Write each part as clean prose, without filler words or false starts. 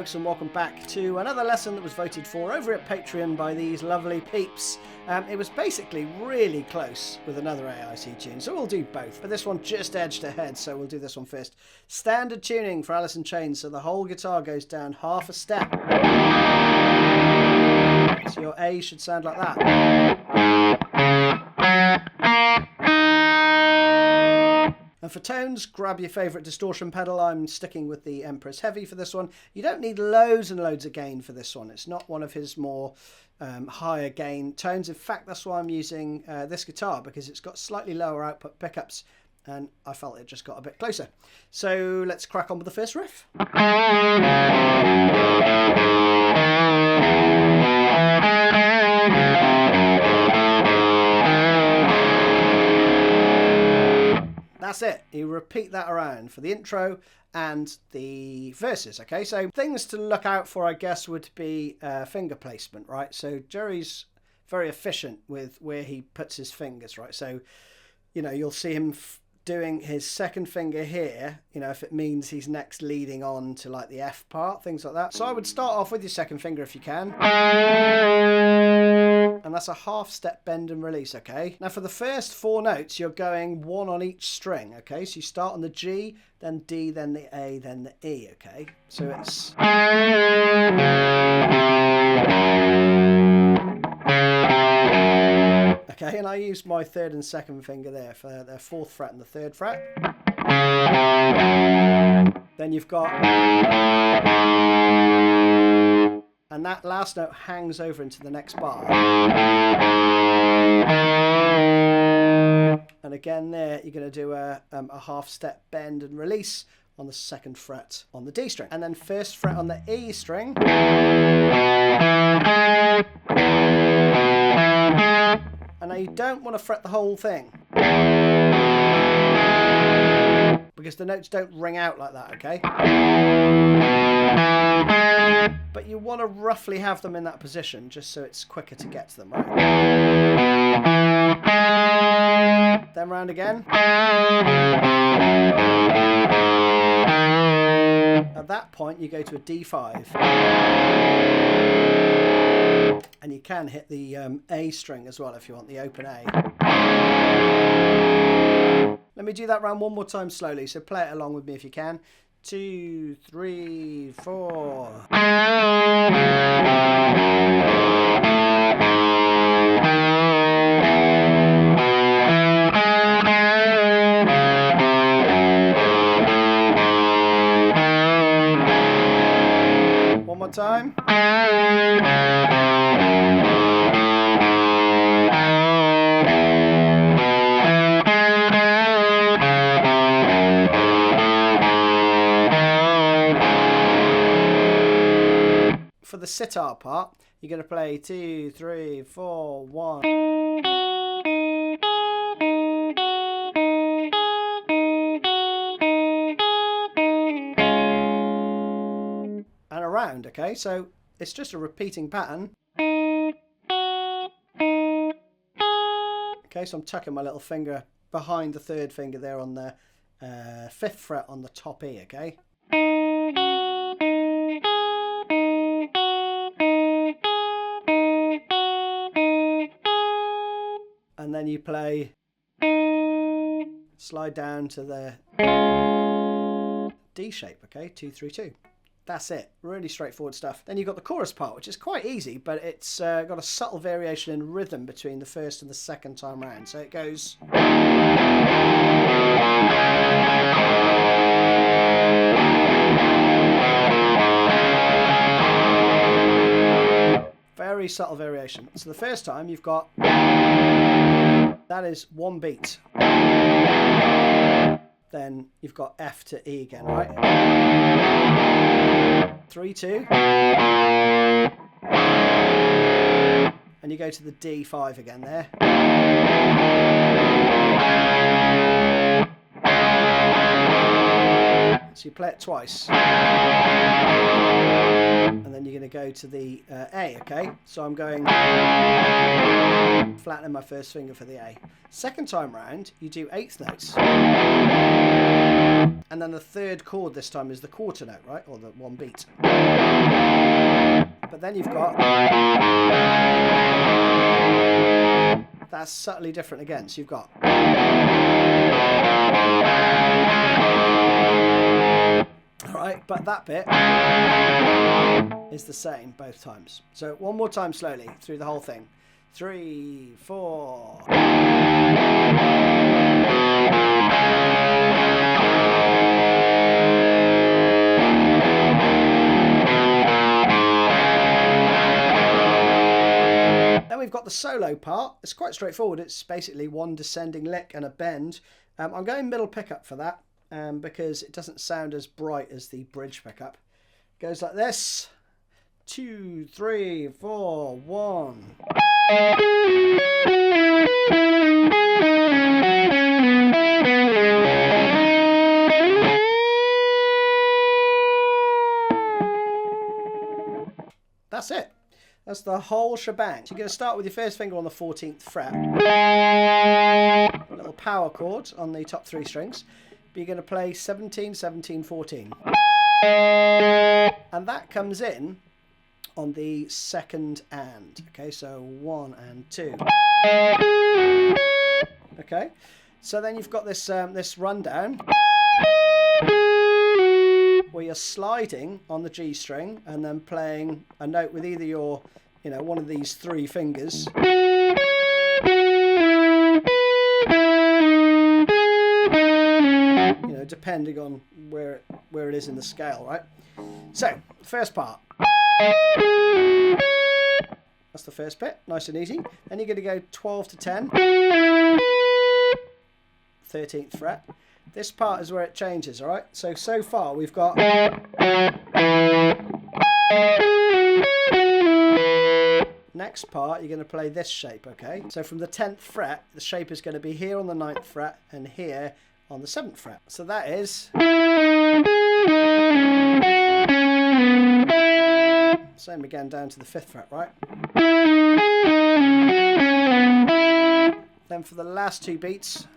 folks, and welcome back to another lesson that was voted for over at Patreon by these lovely peeps. It was basically really close with another AIC tune, so we'll do both, but this one just edged ahead, so we'll do this one first. Standard tuning for Alice in Chains, so the whole guitar goes down half a step. So your A should sound like that. And for tones, grab your favourite distortion pedal. I'm sticking with the Empress Heavy for this one. You don't need loads and loads of gain for this one. It's not one of his more higher gain tones. In fact, that's why I'm using this guitar, because it's got slightly lower output pickups, and I felt it just got a bit closer. So let's crack on with the first riff. That's it. You repeat that around for the intro and the verses, okay? So things to look out for, I guess, would be finger placement, right? So Jerry's very efficient with where he puts his fingers, right? So, you know, you'll see him doing his second finger here, you know, if it means he's next leading on to like the F part, things like that. So I would start off with your second finger if you can. And that's a half step bend and release, okay? Now for the first four notes, you're going one on each string, okay? So you start on the G, then D, then the A, then the E, okay? So it's... Okay, and I use my third and second finger there for the fourth fret and the third fret. Then you've got... And that last note hangs over into the next bar. And again there, you're going to do a half step bend and release on the second fret on the D string. And then first fret on the E string. And now you don't want to fret the whole thing, because the notes don't ring out like that, okay? But you want to roughly have them in that position, just so it's quicker to get to them, right? Then round again. At that point, you go to a D5. And you can hit the A string as well if you want, the open A. Let me do that round one more time slowly, so play it along with me if you can. 2, 3, 4. One more time. For the sitar part, you're going to play 2, 3, 4, 1. And around, okay? So it's just a repeating pattern. Okay, so I'm tucking my little finger behind the third finger there on the 5th fret on the top E, okay? And then you play, slide down to the D shape, okay, 2, 3, 2. That's it, really straightforward stuff. Then you've got the chorus part, which is quite easy, but it's got a subtle variation in rhythm between the first and the second time round. So it goes... Very subtle variation. So the first time you've got... That is one beat. Then you've got F to E again, right? 3, 2. And you go to the D5 again there. So you play it twice. And then you're going to go to the A, okay? So I'm going flattening my first finger for the A. Second time round, you do 8th notes. And then the third chord this time is the quarter note, right? Or the one beat. But then you've got... That's subtly different again. So you've got... Alright, but that bit is the same both times. So one more time slowly through the whole thing. 3, 4... Then we've got the solo part. It's quite straightforward. It's basically one descending lick and a bend. I'm going middle pickup for that because it doesn't sound as bright as the bridge pickup. It goes like this. 2, 3, 4, 1. That's it. That's the whole shebang. So you're going to start with your first finger on the 14th fret. A little power chord on the top 3 strings. But you're going to play 17, 17, 14. And that comes in on the second and. Okay, so 1 and 2. Okay, so then you've got this this rundown where you're sliding on the G string and then playing a note with either your, one of these 3 fingers. Depending on where it is in the scale, right? So, first part. That's the first bit, nice and easy. Then you're going to go 12 to 10. 13th fret. This part is where it changes, all right? So far we've got... Next part, you're going to play this shape, okay? So from the 10th fret, the shape is going to be here on the 9th fret and here on the 7th fret. So that is... Same again down to the 5th fret, right? Then for the last 2 beats...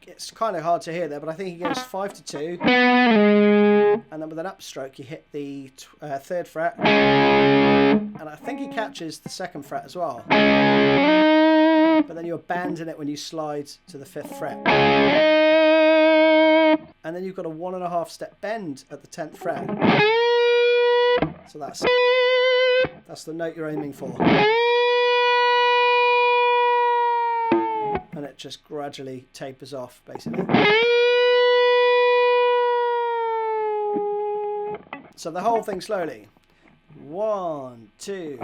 It's kind of hard to hear there, but I think he goes 5 to 2, and then with an upstroke you hit the 3rd fret, and I think he catches the 2nd fret as well, but then you're banding it when you slide to the 5th fret, and then you've got a 1.5 step bend at the 10th fret, so that's the note you're aiming for. And it just gradually tapers off, basically. So the whole thing slowly. 1, 2.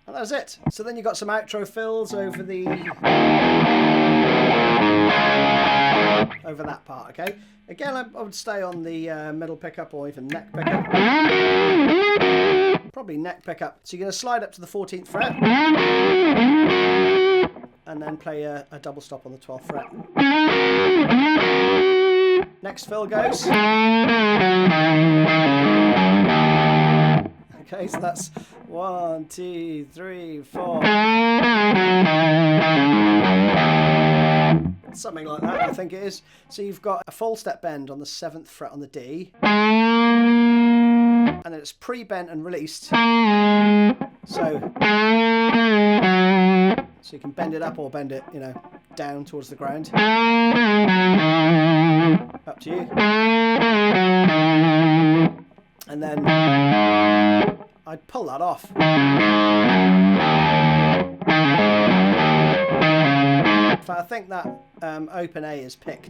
And that's it. So then you've got some outro fills over that part, okay? Again, I would stay on the middle pickup or even neck pickup. Probably neck pickup. So you're going to slide up to the 14th fret and then play a double stop on the 12th fret. Next fill goes. Okay, so that's 1, 2, 3, 4. Something like that, I think it is. So you've got a full step bend on the 7th fret on the D, and then it's pre-bent and released. So you can bend it up or bend it, down towards the ground. Up to you. And then I'd pull that off. I think that open A is picked.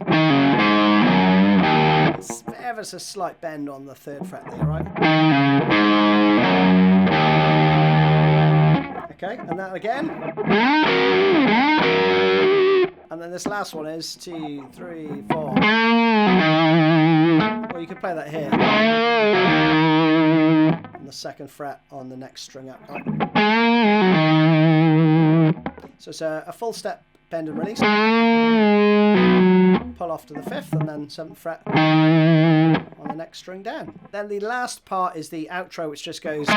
It's ever so slight bend on the 3rd fret there, right? Okay, and that again. And then this last one is 2, 3, 4. Or you could play that here. On the 2nd fret on the next string up. Right? So it's a full step bend and release. Pull off to the 5th and then 7th fret on the next string down. Then the last part is the outro, which just goes. I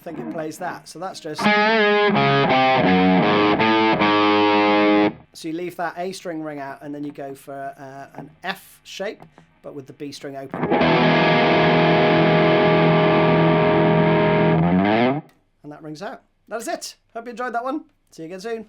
think it plays that. So that's just. So you leave that A string ring out and then you go for an F shape, but with the B string open. And that rings out. That is it. Hope you enjoyed that one. See you again soon.